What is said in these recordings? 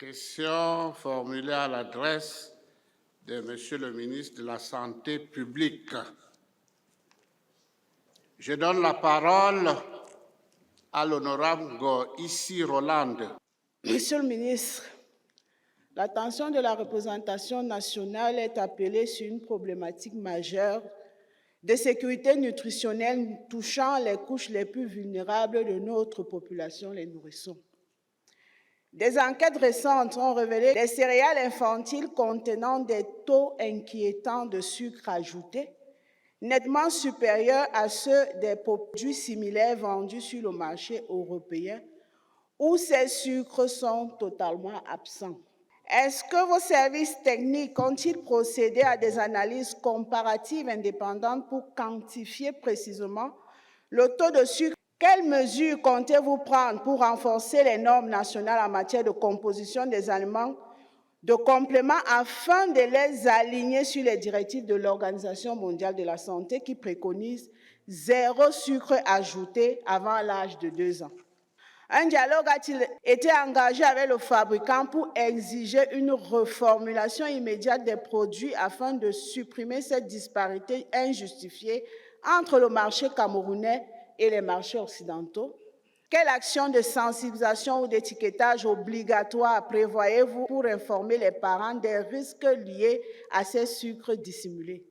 Question formulée à l'adresse de Monsieur le ministre de la Santé publique. Je donne la parole à l'honorable Goïssi Roland. Monsieur le ministre, l'attention de la représentation nationale est appelée sur une problématique majeure de sécurité nutritionnelle touchant les couches les plus vulnérables de notre population, les nourrissons. Des enquêtes récentes ont révélé des céréales infantiles contenant des taux inquiétants de sucre ajouté, nettement supérieurs à ceux des produits similaires vendus sur le marché européen, où ces sucres sont totalement absents. Est-ce que vos services techniques ont-ils procédé à des analyses comparatives indépendantes pour quantifier précisément le taux de sucre? Quelles mesures comptez-vous prendre pour renforcer les normes nationales en matière de composition des aliments de complément afin de les aligner sur les directives de l'Organisation mondiale de la santé qui préconise 0 sucre ajouté avant l'âge de 2 ans? Un dialogue a-t-il été engagé avec le fabricant pour exiger une reformulation immédiate des produits afin de supprimer cette disparité injustifiée entre le marché camerounais et les marchés occidentaux? Quelle action de sensibilisation ou d'étiquetage obligatoire prévoyez-vous pour informer les parents des risques liés à ces sucres dissimulés?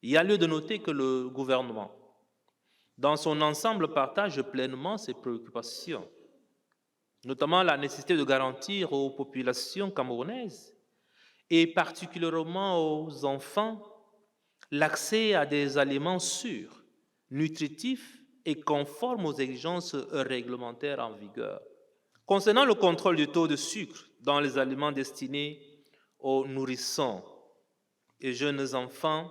Il y a lieu de noter que le gouvernement, dans son ensemble, partage pleinement ces préoccupations, notamment la nécessité de garantir aux populations camerounaises et particulièrement aux enfants l'accès à des aliments sûrs, nutritifs et conformes aux exigences réglementaires en vigueur. Concernant le contrôle du taux de sucre dans les aliments destinés aux nourrissons et jeunes enfants,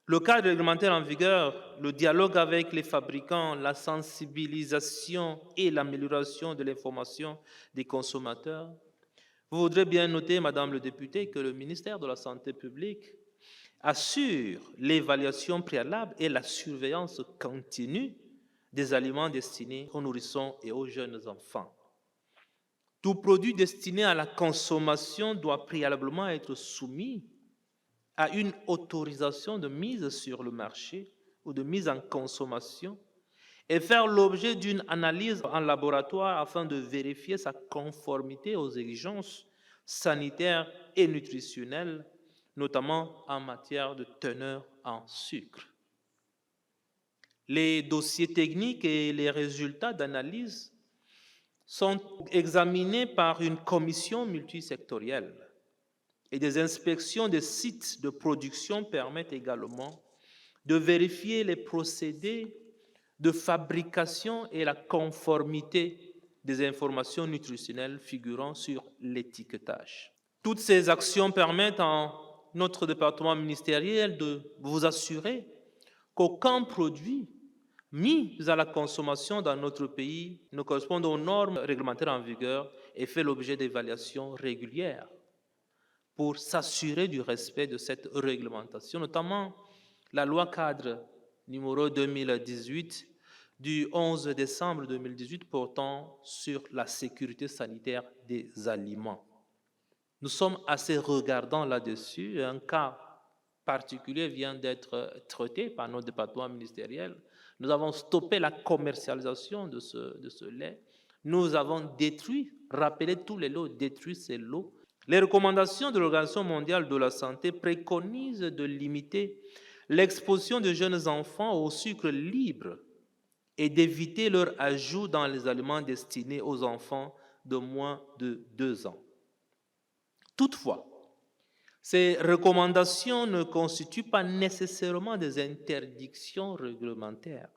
le cadre réglementaire en vigueur, le dialogue avec les fabricants, la sensibilisation et l'amélioration de l'information des consommateurs, vous voudrez bien noter, Madame le député, que le ministère de la Santé publique assure l'évaluation préalable et la surveillance continue des aliments destinés aux nourrissons et aux jeunes enfants. Tout produit destiné à la consommation doit préalablement être soumis à une autorisation de mise sur le marché ou de mise en consommation et faire l'objet d'une analyse en laboratoire afin de vérifier sa conformité aux exigences sanitaires et nutritionnelles, notamment en matière de teneur en sucre. Les dossiers techniques et les résultats d'analyse sont examinés par une commission multisectorielle et des inspections des sites de production permettent également de vérifier les procédés de fabrication et la conformité des informations nutritionnelles figurant sur l'étiquetage. Toutes ces actions permettent à notre département ministériel de vous assurer qu'aucun produit mis à la consommation dans notre pays ne correspond aux normes réglementaires en vigueur et fait l'objet d'évaluations régulières pour s'assurer du respect de cette réglementation, notamment la loi cadre numéro 2018 du 11 décembre 2018 portant sur la sécurité sanitaire des aliments. Nous sommes assez regardants là-dessus. Un cas particulier vient d'être traité par notre département ministériel. Nous avons stoppé la commercialisation de ce lait. Nous avons détruit, rappelé tous les lots, détruit ces lots. Les recommandations de l'Organisation mondiale de la santé préconisent de limiter l'exposition de jeunes enfants au sucre libre et d'éviter leur ajout dans les aliments destinés aux enfants de moins de 2 ans. Toutefois, ces recommandations ne constituent pas nécessairement des interdictions réglementaires.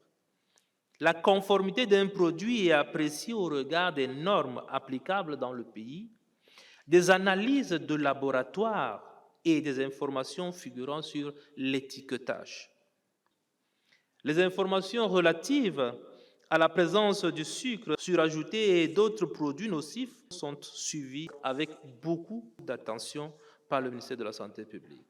La conformité d'un produit est appréciée au regard des normes applicables dans le pays, des analyses de laboratoire et des informations figurant sur l'étiquetage. Les informations relatives à la présence du sucre surajouté et d'autres produits nocifs sont suivies avec beaucoup d'attention par le ministère de la Santé publique.